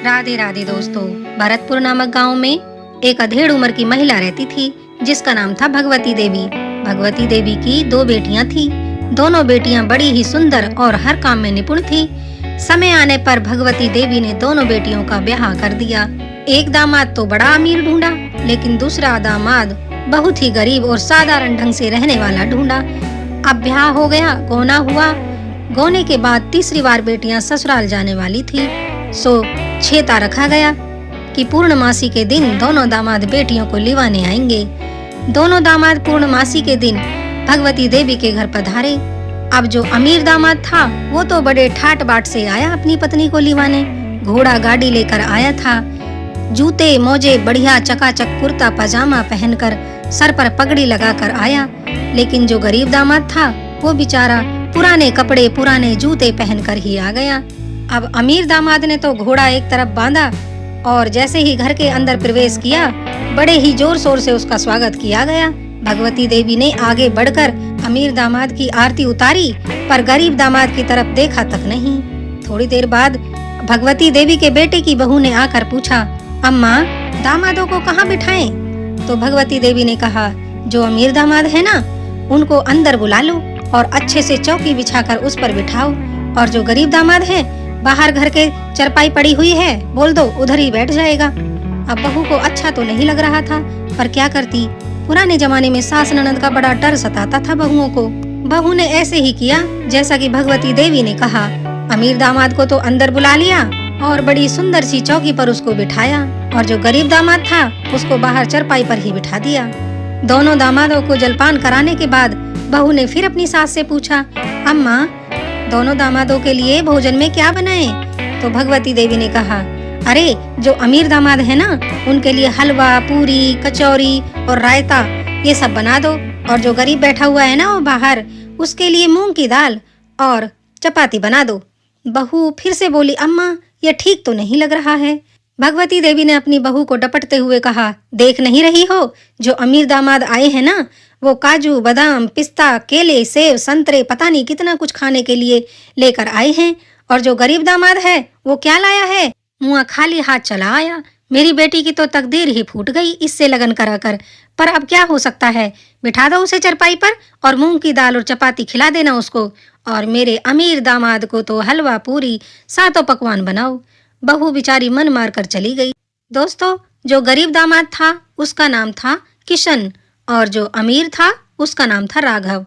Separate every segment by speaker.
Speaker 1: राधे राधे दोस्तों। भरतपुर नामक गांव में एक अधेड़ उम्र की महिला रहती थी जिसका नाम था भगवती देवी। भगवती देवी की दो बेटियां थी। दोनों बेटियां बड़ी ही सुंदर और हर काम में निपुण थी। समय आने पर भगवती देवी ने दोनों बेटियों का ब्याह कर दिया। एक दामाद तो बड़ा अमीर ढूंढा, लेकिन दूसरा दामाद बहुत ही गरीब और साधारण ढंग से रहने वाला ढूंढा। अब ब्याह हो गया, गौना हुआ। गौने के बाद तीसरी बार बेटियां ससुराल जाने वाली थी, सो छेता रखा गया कि पूर्णमासी के दिन दोनों दामाद बेटियों को लिवाने आएंगे। दोनों दामाद पूर्णमासी के दिन भगवती देवी के घर पधारे। अब जो अमीर दामाद था वो तो बड़े ठाट बाट से आया अपनी पत्नी को लिवाने। घोड़ा गाड़ी लेकर आया था, जूते मोजे बढ़िया चकाचक कुर्ता पजामा पहनकर सर पर पगड़ी लगाकर आया। लेकिन जो गरीब दामाद था वो बेचारा पुराने कपड़े पुराने जूते पहनकर ही आ गया। अब अमीर दामाद ने तो घोड़ा एक तरफ बांधा और जैसे ही घर के अंदर प्रवेश किया, बड़े ही जोर शोर से उसका स्वागत किया गया। भगवती देवी ने आगे बढ़कर अमीर दामाद की आरती उतारी, पर गरीब दामाद की तरफ देखा तक नहीं। थोड़ी देर बाद भगवती देवी के बेटे की बहू ने आकर पूछा, अम्मा दामादों को कहाँ बिठाएं? तो भगवती देवी ने कहा, जो अमीर दामाद है ना, उनको अंदर बुला लो और अच्छे से चौकी बिछाकर उस पर बिठाओ, और जो गरीब दामाद है बाहर घर के चरपाई पड़ी हुई है, बोल दो उधर ही बैठ जाएगा। अब बहू को अच्छा तो नहीं लग रहा था, पर क्या करती, पुराने जमाने में सास ननद का बड़ा डर सताता था बहुओं को। बहू ने ऐसे ही किया जैसा कि भगवती देवी ने कहा। अमीर दामाद को तो अंदर बुला लिया और बड़ी सुंदर सी चौकी पर उसको बिठाया, और जो गरीब दामाद था उसको बाहर चरपाई पर ही बिठा दिया। दोनों दामादों को जलपान कराने के बाद बहू ने फिर अपनी सास से पूछा, अम्मा दोनों दामादों के लिए भोजन में क्या बनाएं? तो भगवती देवी ने कहा, अरे जो अमीर दामाद है ना, उनके लिए हलवा पूरी कचौरी और रायता ये सब बना दो, और जो गरीब बैठा हुआ है ना वो बाहर, उसके लिए मूंग की दाल और चपाती बना दो। बहू फिर से बोली, अम्मा ये ठीक तो नहीं लग रहा है। भगवती देवी ने अपनी बहू को डपटते हुए कहा, देख नहीं रही हो, जो अमीर दामाद आए हैं ना, वो काजू बादाम पिस्ता केले सेब संतरे पता नहीं कितना कुछ खाने के लिए लेकर आए हैं, और जो गरीब दामाद है वो क्या लाया है, मुँह खाली हाथ चला आया। मेरी बेटी की तो तकदीर ही फूट गई इससे लगन कराकर, पर अब क्या हो सकता है, बिठा दो उसे चरपाई पर और मूंग की दाल और चपाती खिला देना उसको, और मेरे अमीर दामाद को तो हलवा पूरी सातों पकवान बनाओ। बहू बेचारी मन मार कर चली गई। दोस्तों, जो गरीब दामाद था उसका नाम था किशन, और जो अमीर था उसका नाम था राघव।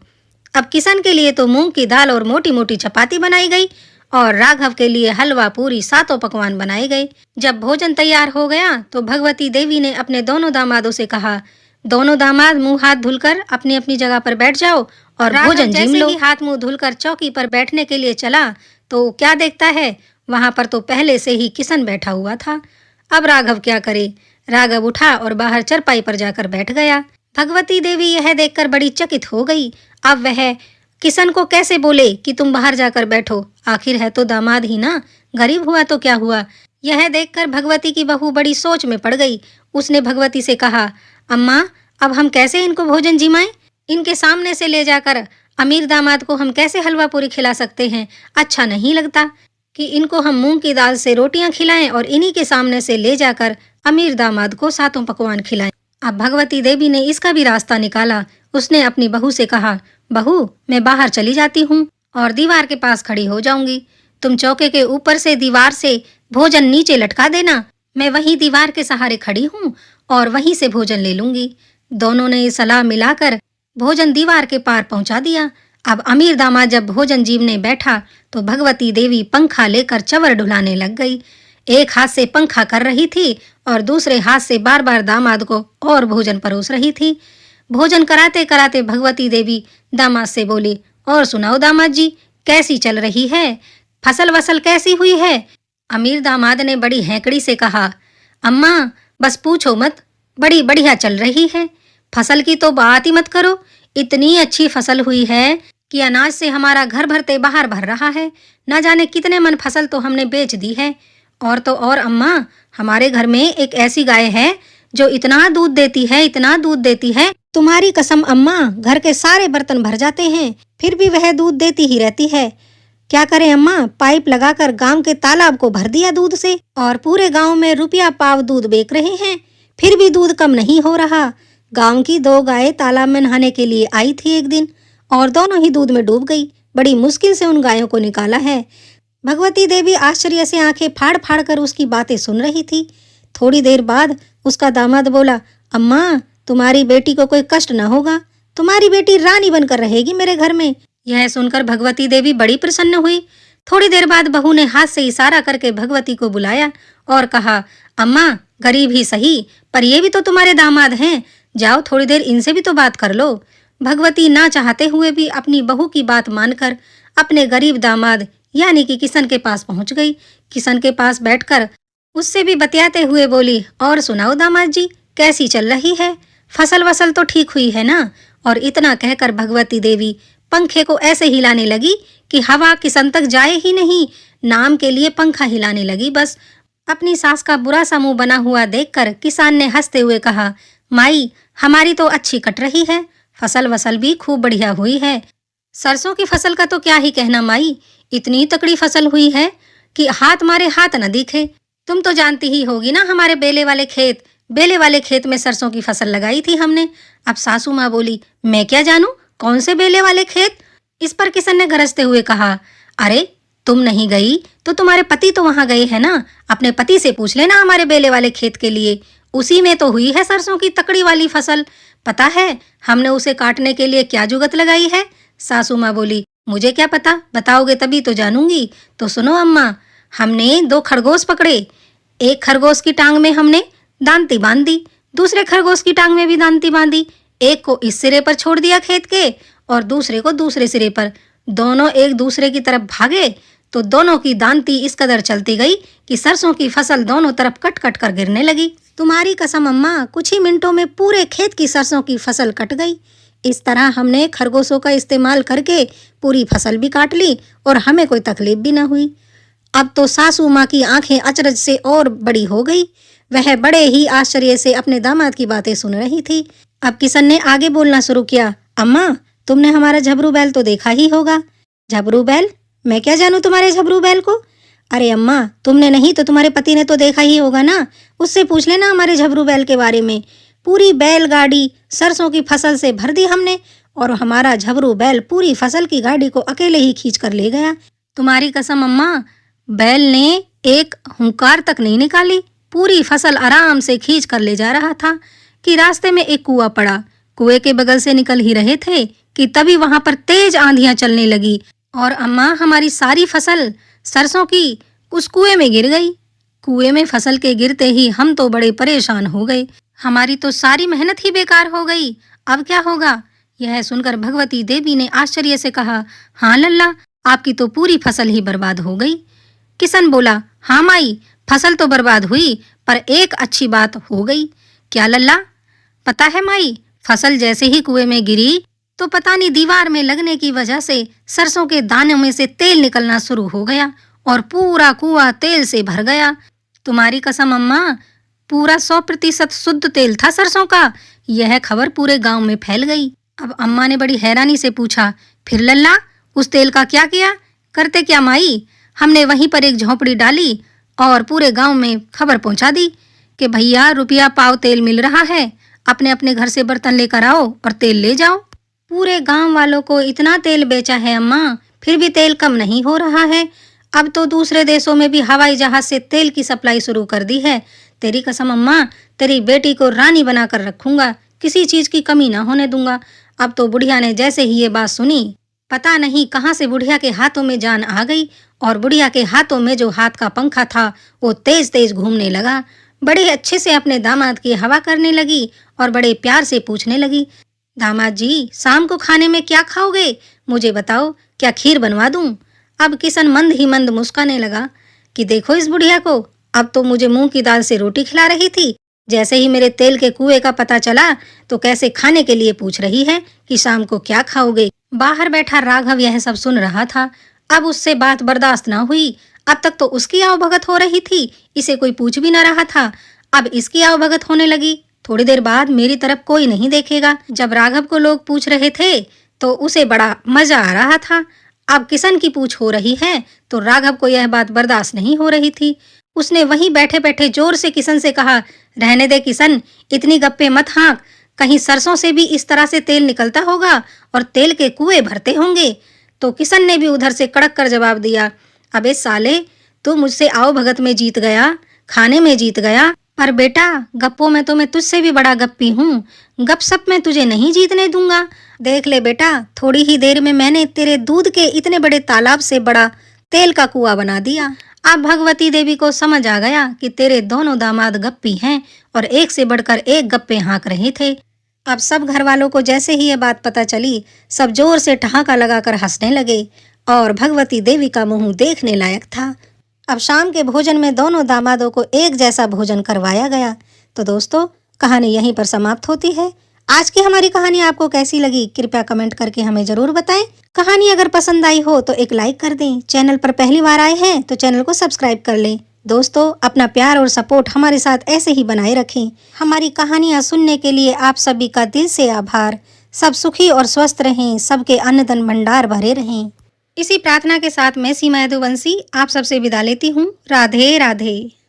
Speaker 1: अब किशन के लिए तो मूंग की दाल और मोटी मोटी चपाती बनाई गई, और राघव के लिए हलवा पूरी सातों पकवान बनाए गए। जब भोजन तैयार हो गया तो भगवती देवी ने अपने दोनों दामादों से कहा, दोनों दामाद मुंह हाथ धुलकर अपनी अपनी जगह पर बैठ जाओ और भोजन जिम लो। हाथ मुंह धुलकर चौकी पर बैठने के लिए चला तो क्या देखता है, वहां पर तो पहले से ही किशन बैठा हुआ था। अब राघव क्या करे, राघव उठा और बाहर चरपाई पर जाकर बैठ गया। भगवती देवी यह देखकर बड़ी चकित हो गई। अब वह किशन को कैसे बोले कि तुम बाहर जाकर बैठो, आखिर है तो दामाद ही ना, गरीब हुआ तो क्या हुआ। यह देखकर भगवती की बहू बड़ी सोच में पड़ गई। उसने भगवती से कहा, अम्मा अब हम कैसे इनको भोजन जिमाएं? इनके सामने से ले जाकर अमीर दामाद को हम कैसे हलवा पूरी खिला सकते हैं? अच्छा नहीं लगता कि इनको हम मूंग की दाल से रोटियां खिलाएं और इन्हीं के सामने से ले जाकर अमीर दामाद को सातों पकवान खिलाएं। अब भगवती देवी ने इसका भी रास्ता निकाला। उसने अपनी बहू से कहा, बहू मैं बाहर चली जाती हूँ और दीवार के पास खड़ी हो जाऊंगी। तुम चौके के ऊपर से दीवार से भोजन नीचे लटका देना, मैं वहीं दीवार के सहारे खड़ी हूँ और वहीं से भोजन ले लूंगी। दोनों ने सलाह मिलाकर भोजन दीवार के पार पहुंचा दिया। अब अमीर दामाद जब भोजन जीवने बैठा तो भगवती देवी पंखा लेकर चवर ढुलाने लग गई। एक हाथ से पंखा कर रही थी और दूसरे हाथ से बार बार दामाद को और भोजन परोस रही थी। भोजन कराते कराते भगवती देवी दामाद से बोली, और सुनाओ दामाद जी, कैसी चल रही है, फसल वसल कैसी हुई है? अमीर दामाद ने बड़ी हैकड़ी से कहा, अम्मा बस पूछो मत, बड़ी बढ़िया चल रही है। फसल की तो बात ही मत करो, इतनी अच्छी फसल हुई है कि अनाज से हमारा घर भरते बाहर भर रहा है। न जाने कितने मन फसल तो हमने बेच दी है। और तो और अम्मा, हमारे घर में एक ऐसी गाय है जो इतना दूध देती है, इतना दूध देती है, तुम्हारी कसम अम्मा, घर के सारे बर्तन भर जाते हैं, फिर भी वह दूध देती ही रहती है। क्या करें अम्मा, पाइप लगाकर गांव के तालाब को भर दिया दूध से और पूरे गांव में रुपया पाव दूध बेच रहे हैं, फिर भी दूध कम नहीं हो रहा। गांव की 2 गायें तालाब में नहाने के लिए आई थी एक दिन और दोनों ही दूध में डूब गई। बड़ी मुश्किल से उन गायों को निकाला है। भगवती देवी आश्चर्य से आंखें फाड़ फाड़ कर उसकी बातें सुन रही थी। थोड़ी देर बाद उसका दामाद बोला, अम्मा, तुम्हारी बेटी को कोई कष्ट न होगा, तुम्हारी बेटी रानी बनकर रहेगी मेरे घर में। यह सुनकर भगवती देवी बड़ी प्रसन्न हुई। थोड़ी देर बाद बहू ने हाथ से इशारा करके भगवती को बुलाया और कहा, अम्मा, गरीब ही सही पर ये भी तो तुम्हारे दामाद हैं, जाओ थोड़ी देर इनसे भी तो बात कर लो। भगवती ना चाहते हुए भी अपनी बहू की बात मानकर अपने गरीब दामाद यानी कि किशन के पास पहुंच गई। किशन के पास बैठकर उससे भी बतियाते हुए बोली, और सुनाओ दामाद जी, कैसी चल रही है? फसल वसल तो ठीक हुई है ना? और इतना कहकर भगवती देवी पंखे को ऐसे हिलाने लगी कि हवा किशन तक जाए ही नहीं, नाम के लिए पंखा हिलाने लगी बस। अपनी सास का बुरा सा मुंह बना हुआ देखकर किसान ने हंसते हुए कहा, माई, हमारी तो अच्छी कट रही है, फसल वसल भी खूब बढ़िया हुई है। सरसों की फसल का तो क्या ही कहना माई, इतनी तकड़ी फसल हुई है कि हाथ मारे हाथ न दिखे। तुम तो जानती ही होगी ना हमारे बेले वाले खेत में सरसों की फसल लगाई थी हमने। अब सासू माँ बोली, मैं क्या जानूं कौन से बेले वाले खेत? इस पर किशन ने गरजते हुए कहा, अरे तुम नहीं गई तो तुम्हारे पति तो वहां गए हैं ना, अपने पति से पूछ लेना हमारे बेले वाले खेत के लिए, उसी में तो हुई है सरसों की तकड़ी वाली फसल। पता है हमने उसे काटने के लिए क्या जुगत लगाई है? सासू माँ बोली, मुझे क्या पता, बताओगे तभी तो जानूंगी। तो सुनो अम्मा, हमने 2 खरगोश पकड़े, एक खरगोश की टांग में हमने दांती बांध दी, दूसरे खरगोश की टांग में भी दांती बांधी, एक को इस सिरे पर छोड़ दिया खेत के और दूसरे को दूसरे सिरे पर। दोनों एक दूसरे की तरफ भागे तो दोनों की दांती इस कदर चलती गई कि सरसों की फसल दोनों तरफ कट कट कर गिरने लगी। तुम्हारी कसम अम्मा, कुछ ही मिनटों में पूरे खेत की सरसों की फसल कट गई। इस तरह हमने खरगोशों का इस्तेमाल करके पूरी फसल भी काट ली और हमें कोई तकलीफ भी न हुई। अब तो सासू माँ की आंखें अचरज से और बड़ी हो गई। वह बड़े ही आश्चर्य से अपने दामाद की बातें सुन रही थी। अब किशन ने आगे बोलना शुरू किया, अम्मा, तुमने हमारा झबरू बैल तो देखा ही होगा। झबरू बैल? मैं क्या जानूं तुम्हारे झबरू बैल को? अरे अम्मा, तुमने नहीं तो तुम्हारे पति ने तो देखा ही होगा ना, उससे पूछ लेना हमारे झबरू बैल के बारे में। पूरी बैलगाड़ी सरसों की फसल से भर दी हमने और हमारा झबरू बैल पूरी फसल की गाड़ी को अकेले ही खींच कर ले गया। तुम्हारी कसम अम्मा, बैल ने एक हुंकार तक नहीं निकाली, पूरी फसल आराम से खींच कर ले जा रहा था कि रास्ते में एक कुआं पड़ा। कुएं के बगल से निकल ही रहे थे कि तभी वहां पर तेज आंधियां चलने लगी और अम्मा, हमारी सारी फसल सरसों की उस कुएं में गिर गई। कुएं में फसल के गिरते ही हम तो बड़े परेशान हो गए, हमारी तो सारी मेहनत ही बेकार हो गई। अब क्या होगा? यह सुनकर भगवती देवी ने आश्चर्य से कहा, हाँ लल्ला, आपकी तो पूरी फसल ही बर्बाद हो गई। किशन बोला, हाँ माई, फसल तो बर्बाद हुई पर एक अच्छी बात हो गई। क्या लल्ला? पता है माई, फसल जैसे ही कुएं में गिरी तो पता नहीं दीवार में लगने की वजह से सरसों के दानों में से तेल निकलना शुरू हो गया और पूरा कुआं तेल से भर गया। तुम्हारी कसम अम्मा, पूरा 100% शुद्ध तेल था सरसों का। यह खबर पूरे गांव में फैल गई। अब अम्मा ने बड़ी हैरानी से पूछा, फिर लल्ला, उस तेल का क्या किया? करते क्या माई? हमने वहीं पर एक झोंपड़ी डाली और पूरे गांव में खबर पहुंचा दी कि भैया रुपया पाव तेल मिल रहा है, अपने अपने घर से बर्तन लेकर आओ और तेल ले जाओ। पूरे गांव वालों को इतना तेल बेचा है अम्मा, फिर भी तेल कम नहीं हो रहा है। अब तो दूसरे देशों में भी हवाई जहाज से तेल की सप्लाई शुरू कर दी है। तेरी कसम अम्मा, तेरी बेटी को रानी बनाकर रखूंगा, किसी चीज की कमी ना होने दूंगा। अब तो बुढ़िया ने जैसे ही ये बात सुनी, पता नहीं कहाँ से बुढ़िया के हाथों में जान आ गई और बुढ़िया के हाथों में जो हाथ का पंखा था वो तेज तेज घूमने लगा। बड़े अच्छे से अपने दामाद की हवा करने लगी और बड़े प्यार से पूछने लगी, दामाद जी, शाम को खाने में क्या खाओगे? मुझे बताओ, क्या खीर बनवा दूं? अब किशन मंद ही मंद मुस्काने लगा कि देखो इस बुढ़िया को, अब तो मुझे मूंग की दाल से रोटी खिला रही थी, जैसे ही मेरे तेल के कुएं का पता चला तो कैसे खाने के लिए पूछ रही है कि शाम को क्या खाओगे। बाहर बैठा राघव यह सब सुन रहा था। अब उससे बात बर्दाश्त न हुई। अब तक तो उसकी आवभगत हो रही थी, इसे कोई पूछ भी न रहा था, अब इसकी आवभगत होने लगी। थोड़ी देर बाद मेरी तरफ कोई नहीं देखेगा। जब राघव को लोग पूछ रहे थे तो उसे बड़ा मजा आ रहा था। अब किशन की पूछ हो रही है तो राघव को यह बात बर्दाश्त नहीं हो रही थी। उसने वहीं बैठे बैठे जोर से किशन से कहा, रहने दे किशन, इतनी गप्पे मत हाँक, कहीं सरसों से भी इस तरह से तेल निकलता होगा और तेल के कुएं भरते होंगे। तो किशन ने भी उधर से कड़क कर जवाब दिया, अबे साले, तू मुझसे आओ भगत में जीत गया, खाने में जीत गया, पर बेटा गप्पों में तो मैं तुझसे भी बड़ा गप्पी हूँ, गपशप में तुझे नहीं जीतने दूंगा। देख ले बेटा, थोड़ी ही देर में मैंने तेरे दूध के इतने बड़े तालाब से बड़ा तेल का कुआं बना दिया। अब भगवती देवी को समझ आ गया कि तेरे दोनों दामाद गप्पी हैं और एक से बढ़कर एक गप्पे हाँक रहे थे। अब सब घर वालों को जैसे ही ये बात पता चली, सब जोर से ठहाका लगाकर हंसने लगे और भगवती देवी का मुंह देखने लायक था। अब शाम के भोजन में दोनों दामादों को एक जैसा भोजन करवाया गया। तो दोस्तों, कहानी यहीं पर समाप्त होती है। आज की हमारी कहानी आपको कैसी लगी कृपया कमेंट करके हमें जरूर बताएं। कहानी अगर पसंद आई हो तो एक लाइक कर दें। चैनल पर पहली बार आए हैं तो चैनल को सब्सक्राइब कर लें। दोस्तों, अपना प्यार और सपोर्ट हमारे साथ ऐसे ही बनाए रखें। हमारी कहानियाँ सुनने के लिए आप सभी का दिल से आभार। सब सुखी और स्वस्थ रहें, सबके अन्न धन भंडार भरे रहें। इसी प्रार्थना के साथ मैं सीमा यदुवंशी आप सबसे विदा लेती हूँ। राधे राधे।